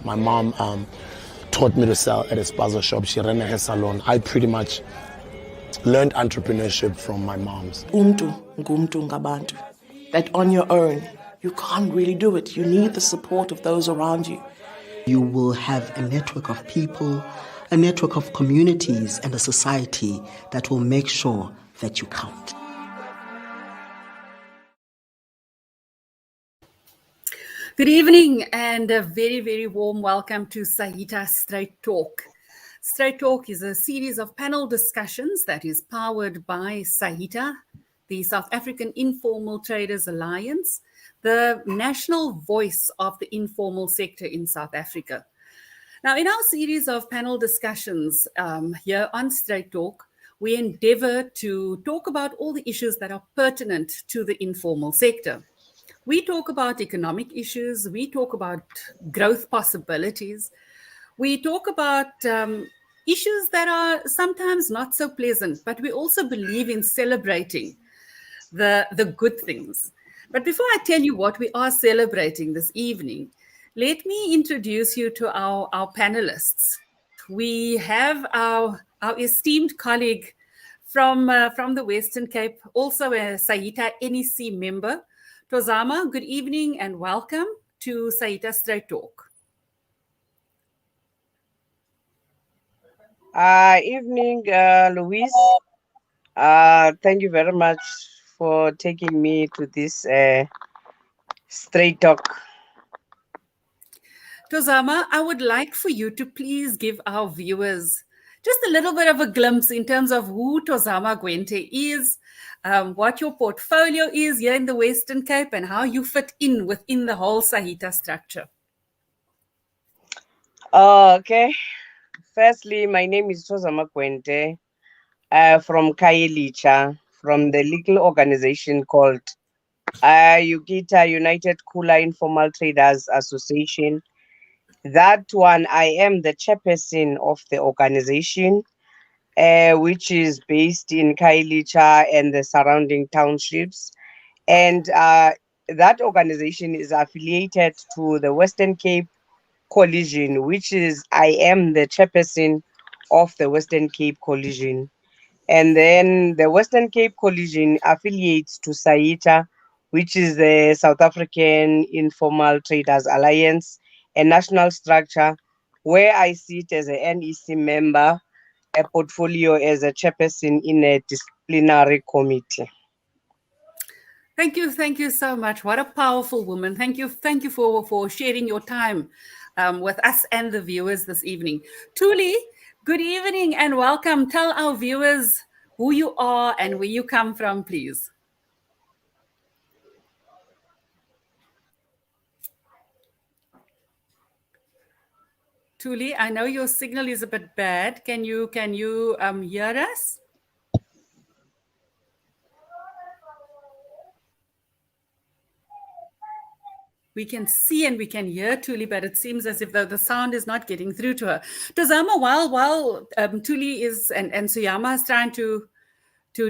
My mom taught me to sell at a spaza shop. She ran a hair salon. I pretty much learned entrepreneurship from my mom's. Umntu ngumntu ngabantu. That on your own, you can't really do it. You need the support of those around you. You will have a network of people, a network of communities, and a society that will make sure that you count. Good evening and a very, very warm welcome to Saita Straight Talk. Straight Talk is a series of panel discussions that is powered by Saita, the South African Informal Traders Alliance, the national voice of the informal sector in South Africa. Now, in our series of panel discussions here on Straight Talk, we endeavor to talk about all the issues that are pertinent to the informal sector. We talk about economic issues, we talk about growth possibilities, we talk about issues that are sometimes not so pleasant, but we also believe in celebrating the good things. But before I tell you what we are celebrating this evening, let me introduce you to our panelists. We have our esteemed colleague from the Western Cape, also a Saita NEC member, Tozama. Good evening and welcome to Saita Straight Talk. Evening, Louise. Thank you very much for taking me to this Straight Talk. Tozama, I would like for you to please give our viewers just a little bit of a glimpse in terms of who Tozama Gwente is, what your portfolio is here in the Western Cape, and how you fit in within the whole Saita structure. Okay. Firstly, my name is Tozama Gwente from UKITA, from the legal organization called UKITA, United Kula Informal Traders Association. That one, I am the chairperson of the organization, which is based in UKITA and the surrounding townships. And that organization is affiliated to the Western Cape Coalition, which is, I am the chairperson of the Western Cape Coalition. And then the Western Cape Coalition affiliates to Saita, which is the South African Informal Traders Alliance, a national structure where I sit as a NEC member, a portfolio as a chairperson in a disciplinary committee. Thank you so much. What a powerful woman. Thank you for sharing your time with us and the viewers this evening. Thuli, good evening and welcome. Tell our viewers who you are and where you come from, please. Thuli, I know your signal is a bit bad. Can you hear us? We can see and we can hear Thuli, but it seems as if the sound is not getting through to her. Tozama, while Thuli is and Suyama is trying to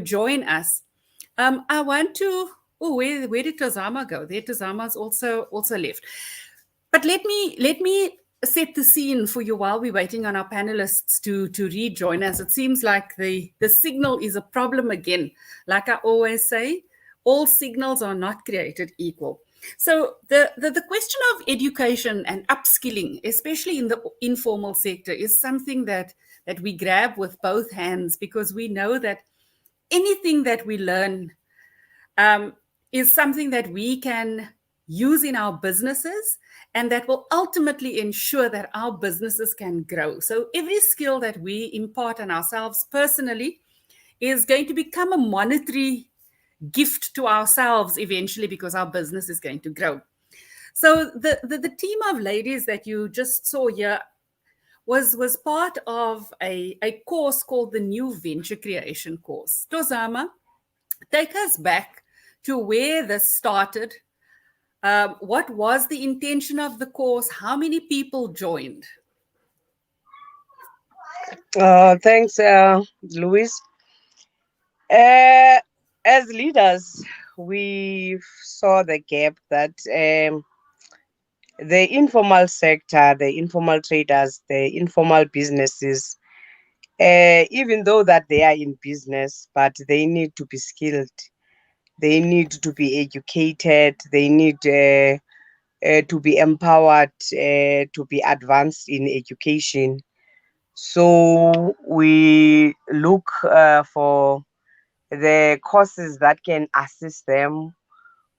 join us, I want to. Oh, where did Tozama go? There, Tozama's also left. But let me set the scene for you while we're waiting on our panelists to rejoin us. It seems like the signal is a problem again. Like I always say, all signals are not created equal. So the question of education and upskilling, especially in the informal sector, is something that we grab with both hands, because we know that anything that we learn is something that we can use in our businesses, and that will ultimately ensure that our businesses can grow. So every skill that we impart on ourselves personally is going to become a monetary gift to ourselves eventually, because our business is going to grow. So the team of ladies that you just saw here was part of a course called the new Venture Creation course. Tozama, take us back to where this started. What was the intention of the course? How many people joined? Thanks, Louis. As leaders, we saw the gap that the informal sector, the informal traders, the informal businesses, even though that they are in business, but they need to be skilled. They need to be educated. They need to be empowered, to be advanced in education. So we look for the courses that can assist them,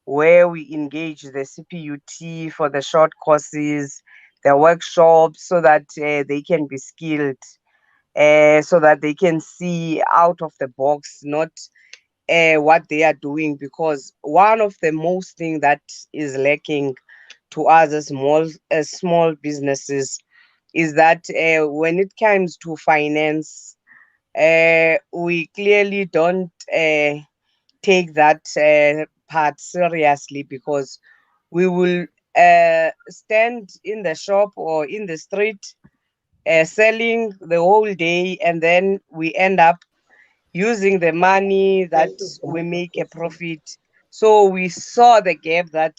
where we engage the CPUT for the short courses, the workshops, so that they can be skilled, so that they can see out of the box, not what they are doing. Because one of the most thing that is lacking to us as small businesses is that when it comes to finance, we clearly don't take that part seriously, because we will stand in the shop or in the street selling the whole day, and then we end up using the money that we make a profit. So we saw the gap that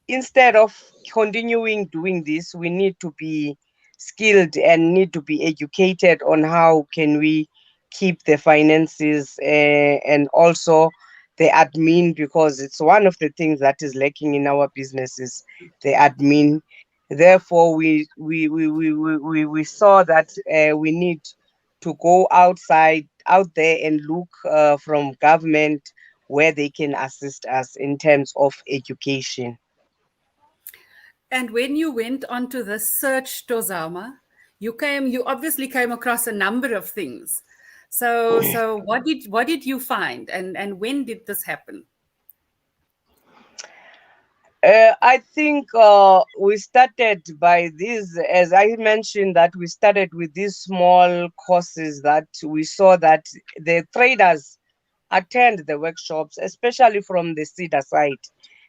instead of continuing doing this, we need to be skilled and need to be educated on how can we keep the finances, and also the admin, because it's one of the things that is lacking in our businesses, the admin. Therefore, we saw that we need to go out there and look from government where they can assist us in terms of education. And when you went onto the search, Tozama, you obviously came across a number of things. So what did you find, and when did this happen? I think we started by this, as I mentioned, that we started with these small courses that we saw that the traders attend the workshops, especially from the CEDA side,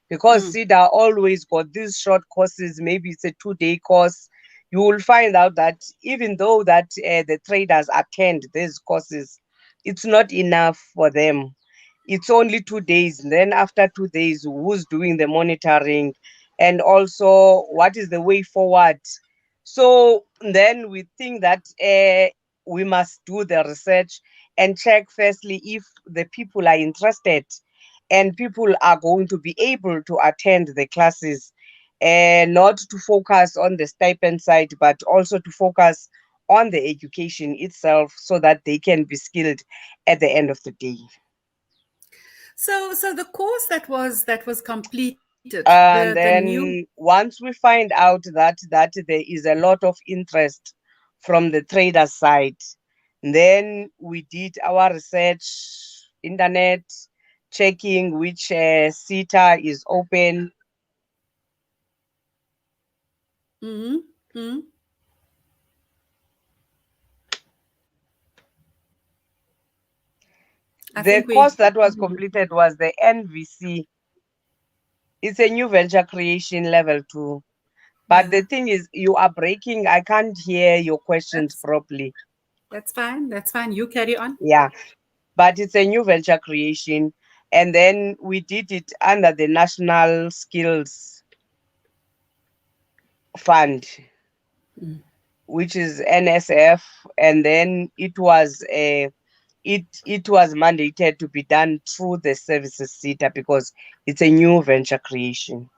because CEDA always got these short courses. Maybe it's a 2-day course. You will find out that even though that the traders attend these courses, it's not enough for them. It's only 2 days. And then after 2 days, who's doing the monitoring, and also what is the way forward? So then we think that we must do the research and check firstly if the people are interested and people are going to be able to attend the classes, and not to focus on the stipend side, but also to focus on the education itself, so that they can be skilled at the end of the day. So the course that was completed, And the then new. once we find out that there is a lot of interest from the trader side, then we did our research, internet checking which Saita is open. Mm-hmm. The course that was completed was the NVC. It's a new venture creation level 2. But the thing is, you are breaking. I can't hear your questions properly. That's fine. You carry on. Yeah. But it's a new venture creation. And then we did it under the National Skills Fund, which is NSF. And then it was it was mandated to be done through the services sector, because it's a new venture creation.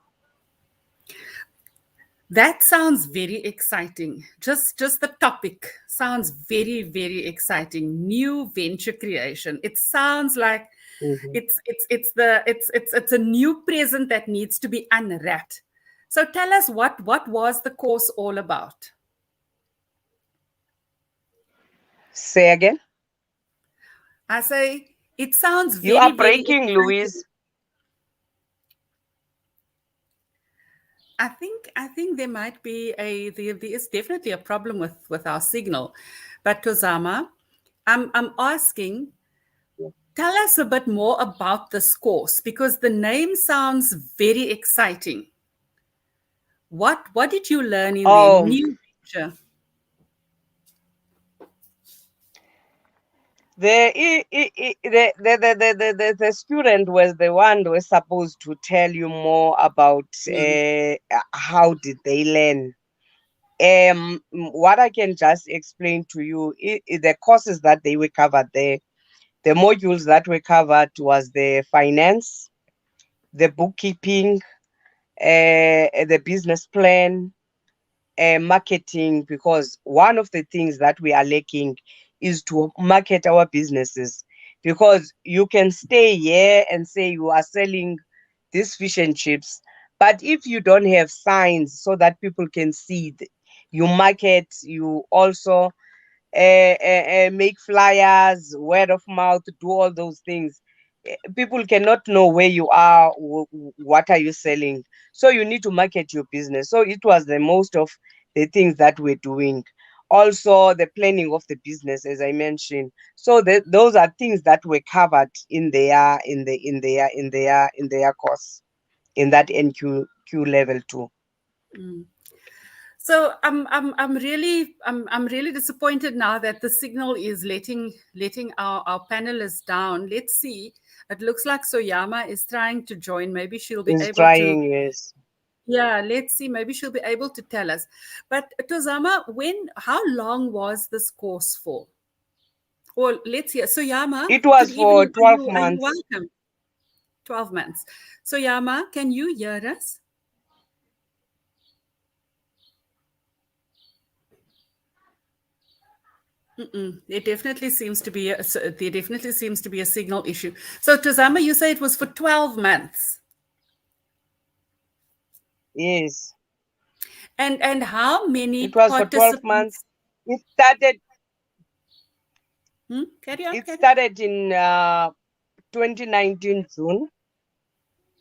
That sounds very exciting. Just the topic sounds very, very exciting. New venture creation. It sounds like it's a new present that needs to be unwrapped. So tell us, what was the course all about? Say again. I say it sounds very, you are very breaking, exciting. Louise. I think there might be there is definitely a problem with our signal. But Tozama, I'm asking, tell us a bit more about this course, because the name sounds very exciting. What did you learn in the new venture? The student was the one who was supposed to tell you more about how did they learn. What I can just explain to you, the courses that they were covered there, the modules that were covered was the finance, the bookkeeping, the business plan, marketing, because one of the things that we are lacking is to market our businesses, because you can stay here and say you are selling these fish and chips, but if you don't have signs so that people can see you market, you also make flyers, word of mouth, do all those things. People cannot know where you are, what are you selling. So you need to market your business. So it was the most of the things that we're doing. Also, the planning of the business, as I mentioned. So those are things that were covered in their course, in that NQ level 2. So I'm really disappointed now that the signal is letting our panelists down. Let's see. It looks like Soyama is trying to join. Maybe she'll be able to. Yes. Yeah, let's see. Maybe she'll be able to tell us. But Tozama, how long was this course for? Or let's hear. Soyama. It was good for evening. 12 Are you months. welcome. 12 months. Soyama, can you hear us? There definitely seems to be a signal issue. So Tozama, you say it was for 12 months. Yes. And how many It was for 12 months. It started. Carry on. It started in 2019 June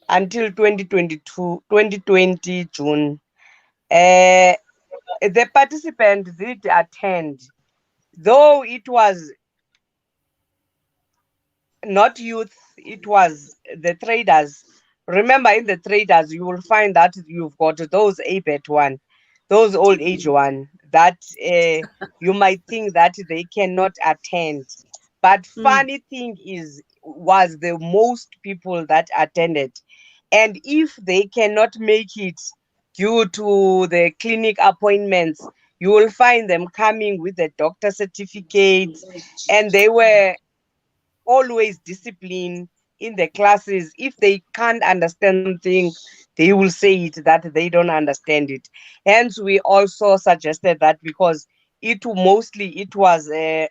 until 2020 June. The participants did attend, though it was not youth, it was the traders. Remember, in the traders, you will find that you've got those ABET one, those old age one, that you might think that they cannot attend. But funny thing was the most people that attended. And if they cannot make it due to the clinic appointments, you will find them coming with the doctor certificates, and they were always disciplined in the classes. If they can't understand something, they will say it that they don't understand it. Hence, we also suggested that, because it was a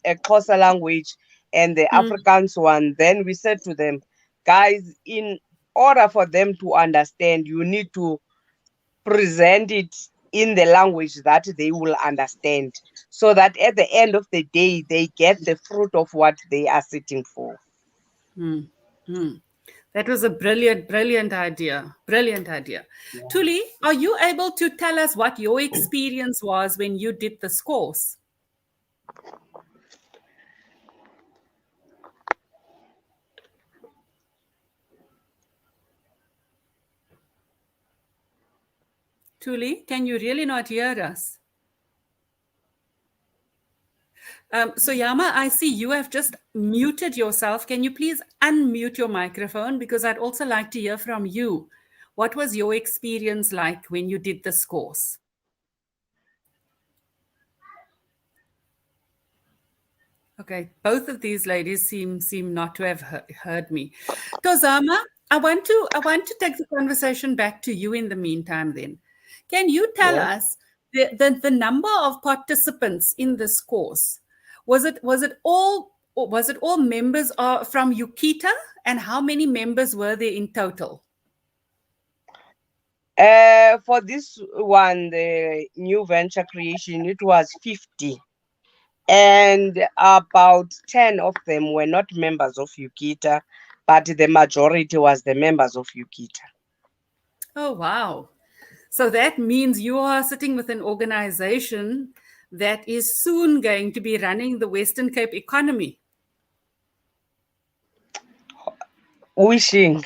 Xhosa language and the Afrikaans one. Then we said to them, guys, in order for them to understand, you need to present it in the language that they will understand, so that at the end of the day, they get the fruit of what they are sitting for. That was a brilliant idea. Brilliant idea. Yeah. Tuli, are you able to tell us what your experience was when you did this course? Tuli, can you really not hear us? Soyama, I see you have just muted yourself. Can you please unmute your microphone? Because I'd also like to hear from you. What was your experience like when you did this course? Okay, both of these ladies seem not to have heard me. Tozama, I want to take the conversation back to you in the meantime then. Can you tell us the number of participants in this course? Was it all members from UKITA, and how many members were there in total? For this one, the new venture creation, it was 50. And about 10 of them were not members of UKITA, but the majority was the members of UKITA. Oh, wow. So that means you are sitting with an organization that is soon going to be running the Western Cape economy. wishing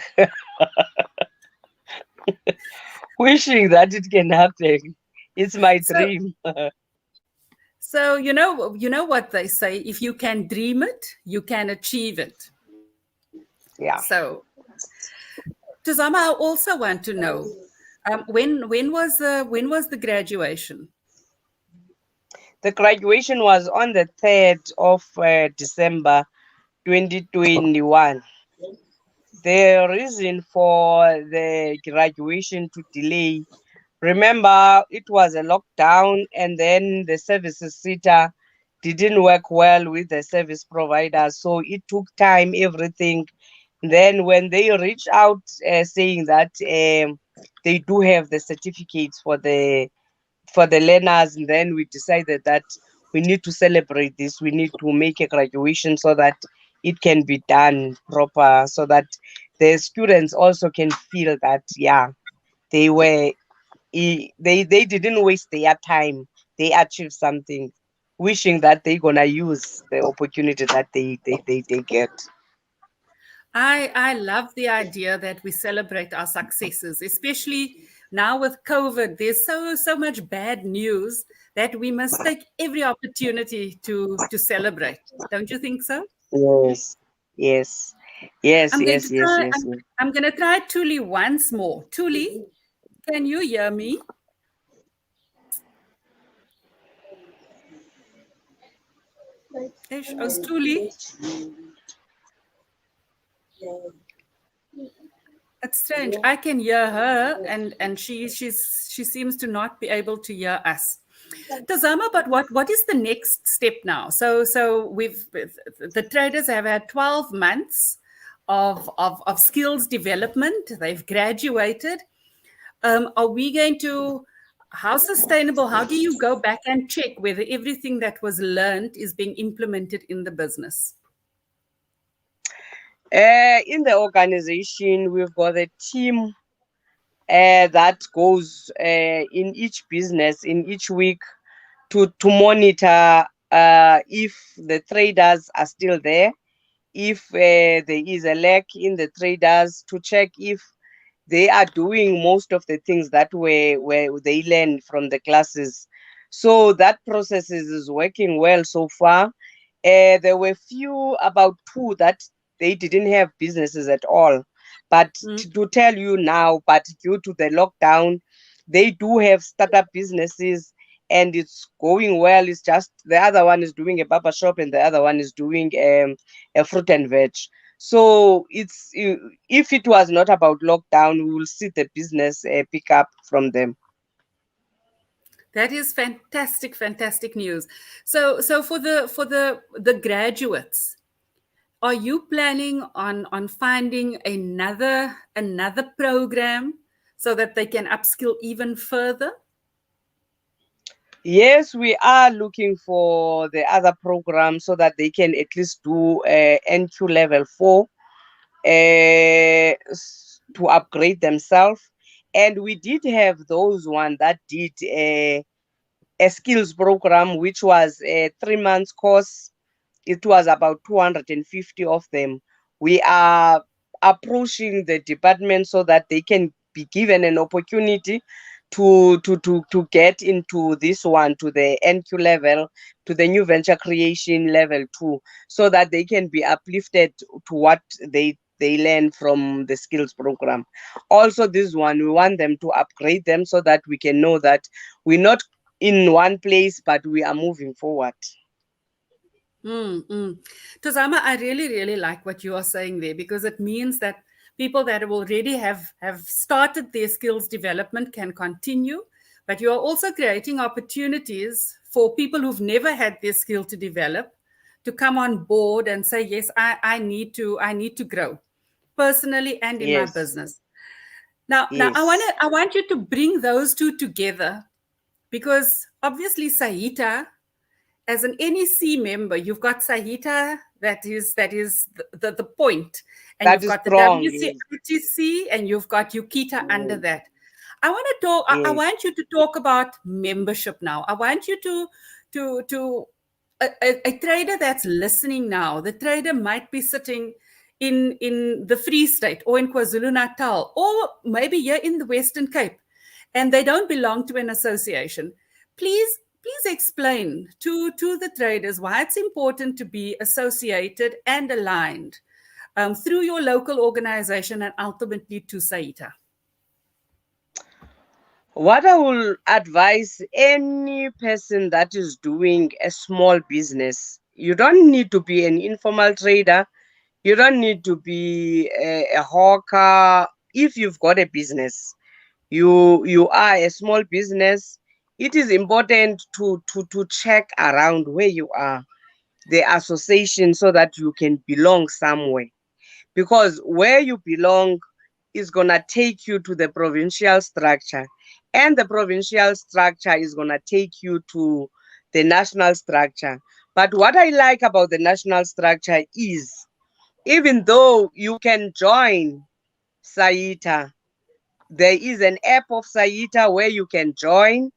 wishing that it can happen. It's my So, dream. so you know what they say: if you can dream it, you can achieve it. Yeah. So, Tuzama, I also want to know when was the graduation? The graduation was on the 3rd of December 2021. The reason for the graduation to delay, remember, it was a lockdown, and then the services Saita didn't work well with the service providers, so it took time, everything. Then when they reached out saying that they do have the certificates for the learners, and then we decided that we need to celebrate this. We need to make a graduation so that it can be done proper, so that the students also can feel that they were they didn't waste their time. They achieved something, wishing that they're gonna use the opportunity that they get. I love the idea that we celebrate our successes, especially now with COVID. There's so much bad news that we must take every opportunity to celebrate. Don't you think so? Yes, yes, yes, I'm going yes, to yes, try. yes, yes. I'm going to try Tuli once more. Tuli, can you hear me? Oh, Tuli. It's strange. I can hear her, and she seems to not be able to hear us. Tazama, but what is the next step now? So we've the traders have had 12 months of skills development. They've graduated. Are we going to? How sustainable? How do you go back and check whether everything that was learned is being implemented in the business? In the organization, we've got a team that goes in each business, in each week, to monitor if the traders are still there, if there is a lack in the traders, to check if they are doing most of the things that where they learned from the classes. So that process is working well so far. There were about 2 that they didn't have businesses at all. But to tell you now, but due to the lockdown, they do have startup businesses, and it's going well. It's just the other one is doing a barber shop, and the other one is doing a fruit and veg. So it's, if it was not about lockdown, we will see the business pick up from them. That is fantastic, fantastic news. So for the graduates, are you planning on finding another program so that they can upskill even further? Yes, we are looking for the other program so that they can at least do NQ level 4 to upgrade themselves. And we did have those one that did a skills program, which was a 3 months course. It was about 250 of them. We are approaching the department so that they can be given an opportunity to get into this one, to the NQ level, to the new venture creation level 2, so that they can be uplifted to what they learn from the skills program. Also, this one, we want them to upgrade them so that we can know that we're not in one place, but we are moving forward. Tazama, I really like what you are saying there, because it means that people that already have started their skills development can continue, but you are also creating opportunities for people who've never had their skill to develop to come on board and say, yes, I need to grow personally and in my business. Now I want you to bring those two together, because obviously Saita, as an NEC member, you've got Saita, that is the point, and That you've got strong, the WCITC, and you've got UKITA under that. I want to talk. I want you to talk about membership now. I want you to a trader that's listening now. The trader might be sitting in the Free State or in KwaZulu-Natal or maybe here in the Western Cape, and they don't belong to an association, please explain to the traders why it's important to be associated and aligned through your local organization and ultimately to Saita. What I will advise any person that is doing a small business, you don't need to be an informal trader. You don't need to be a hawker. If you've got a business, you are a small business, it is important to check around where you are, the association, so that you can belong somewhere. Because where you belong is going to take you to the provincial structure, and the provincial structure is going to take you to the national structure. But what I like about the national structure is, even though you can join Saita, there is an app of Saita where you can join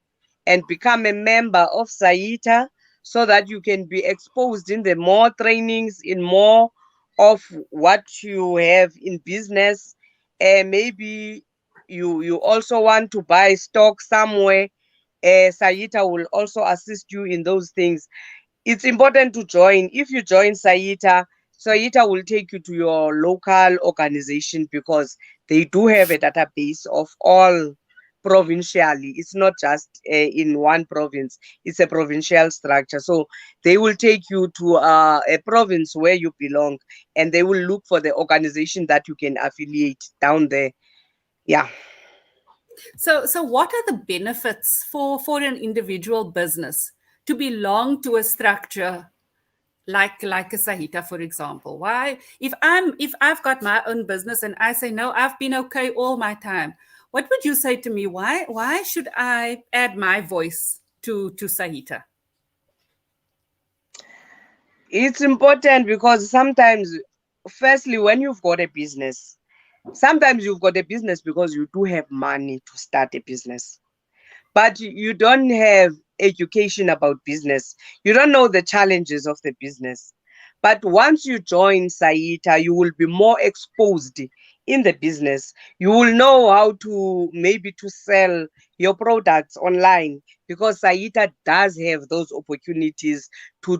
and become a member of Saita, so that you can be exposed in the more trainings, in more of what you have in business. Maybe you also want to buy stock somewhere. Saita will also assist you in those things. It's important to join. If you join Saita, Saita will take you to your local organization, because they do have a database of all provincially. It's not just in one province. It's a provincial structure. So they will take you to a province where you belong, and they will look for the organization that you can affiliate down there. Yeah. So what are the benefits for an individual business to belong to a structure like a Saita, for example? Why, if I've got my own business and I say, no, I've been okay all my time, what would you say to me? Why should I add my voice to Saita? It's important because sometimes, firstly, when you've got a business, sometimes you've got a business because you do have money to start a business, but you don't have education about business. You don't know the challenges of the business. But once you join Saita, you will be more exposed in the business. You will know how to maybe to sell your products online, because Saita does have those opportunities to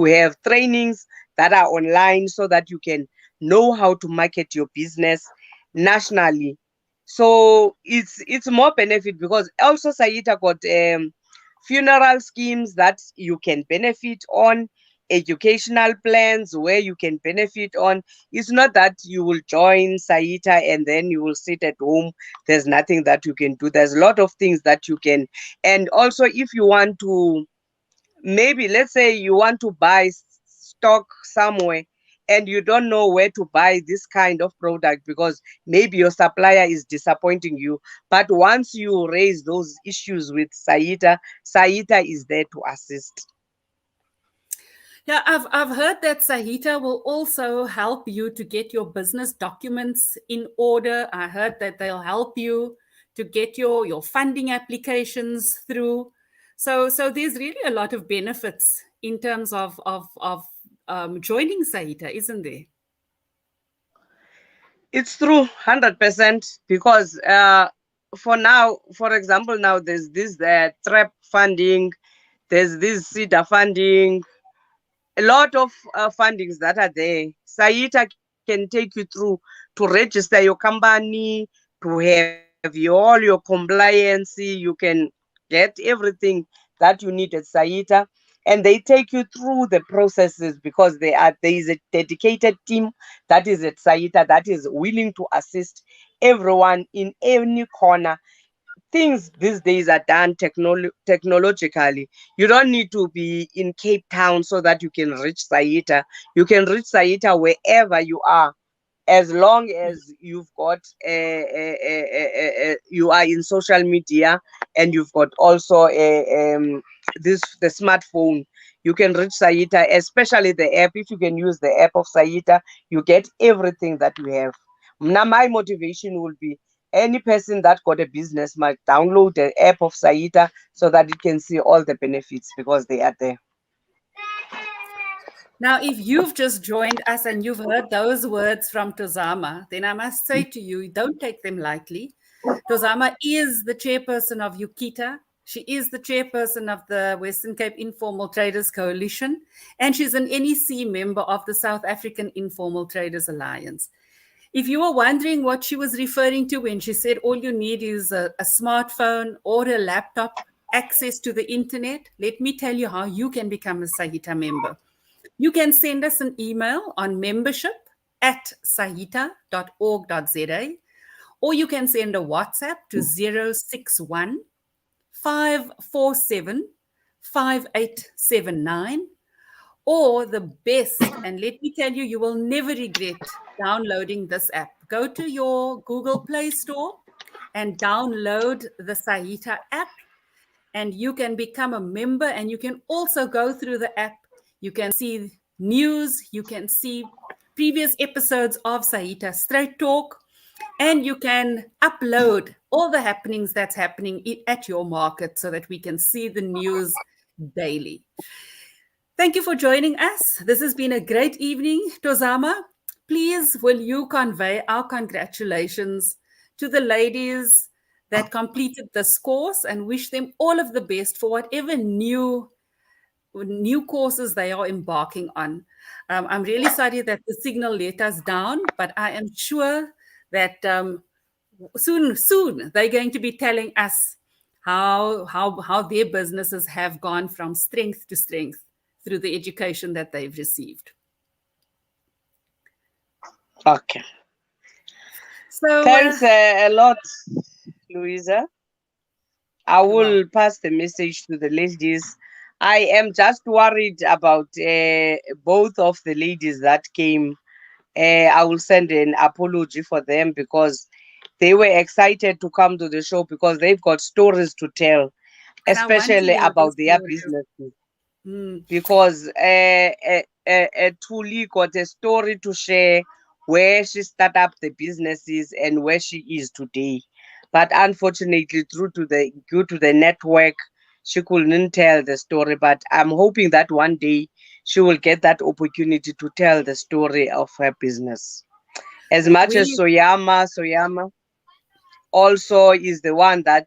have trainings that are online, so that you can know how to market your business nationally. So it's more benefit, because also Saita got funeral schemes that you can benefit on, educational plans where you can benefit on. It's not that you will join Saita and then you will sit at home. There's nothing that you can do. There's a lot of things that you can. And also, if you want to, maybe let's say you want to buy stock somewhere and you don't know where to buy this kind of product, because maybe your supplier is disappointing you. But once you raise those issues with Saita, Saita is there to assist. Yeah, I've heard that Saita will also help you to get your business documents in order. I heard that they'll help you to get your funding applications through. So there's really a lot of benefits in terms of joining Saita, isn't there? It's true, 100%, because for now, for example, now there's this TREP funding, there's this CEDA funding, a lot of fundings that are there. Saita can take you through to register your company, to have all your compliance. You can get everything that you need at Saita, and they take you through the processes, because there is a dedicated team that is at Saita that is willing to assist everyone in any corner. Things these days are done technologically. You don't need to be in Cape Town so that you can reach Saita. You can reach Saita wherever you are, as long as you've got you are in social media, and you've got also the smartphone. You can reach Saita, especially the app. If you can use the app of Saita, you get everything that you have. Now, my motivation will be, any person that got a business might download the app of Saita so that it can see all the benefits, because they are there. Now, if you've just joined us and you've heard those words from Tozama, then I must say to you, don't take them lightly. Tozama is the chairperson of UKITA. She is the chairperson of the Western Cape Informal Traders Coalition, and she's an NEC member of the South African Informal Traders Alliance. If you were wondering what she was referring to when she said all you need is a smartphone or a laptop, access to the internet, let me tell you how you can become a Saita member. You can send us an email on membership@saita.org.za, or you can send a WhatsApp to 061 547 5879. Or the best, and let me tell you, you will never regret downloading this app. Go to your Google Play Store and download the Saita app, and you can become a member, and you can also go through the app. You can see news, you can see previous episodes of Saita StraightTalk, and you can upload all the happenings that's happening at your market so that we can see the news daily. Thank you for joining us. This has been a great evening. Tozama, please will you convey our congratulations to the ladies that completed this course and wish them all of the best for whatever new courses they are embarking on. I'm really sorry that the signal let us down, but I am sure that soon they're going to be telling us how their businesses have gone from strength to strength through the education that they've received. Okay. So thanks a lot, Louisa. I will pass the message to the ladies. I am just worried about both of the ladies that came. I will send an apology for them because they were excited to come to the show because they've got stories to tell, especially about their businesses. Because Thuli got a story to share where she started up the businesses and where she is today. But unfortunately, due to the network, she couldn't tell the story. But I'm hoping that one day she will get that opportunity to tell the story of her business. As much as Soyama also is the one that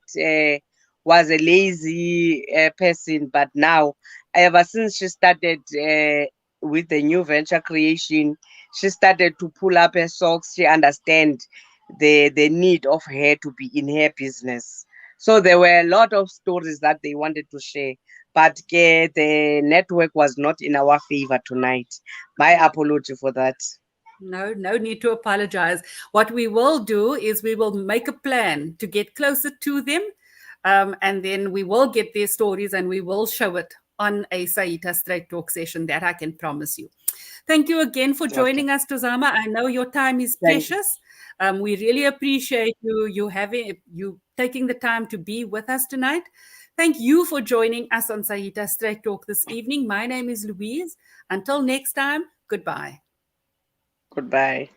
was a lazy person, but now, ever since she started with the new venture creation, she started to pull up her socks. She understands the need of her to be in her business. So there were a lot of stories that they wanted to share, but the network was not in our favor tonight. My apology for that. No need to apologize. What we will do is we will make a plan to get closer to them, and then we will get their stories and we will show it on a Saita StraightTalk session. That I can promise you. Thank you again for joining us, Tozama. I know your time is precious. We really appreciate you taking the time to be with us tonight. Thank you for joining us on Saita StraightTalk this evening. My name is Louise. Until next time, goodbye. Goodbye.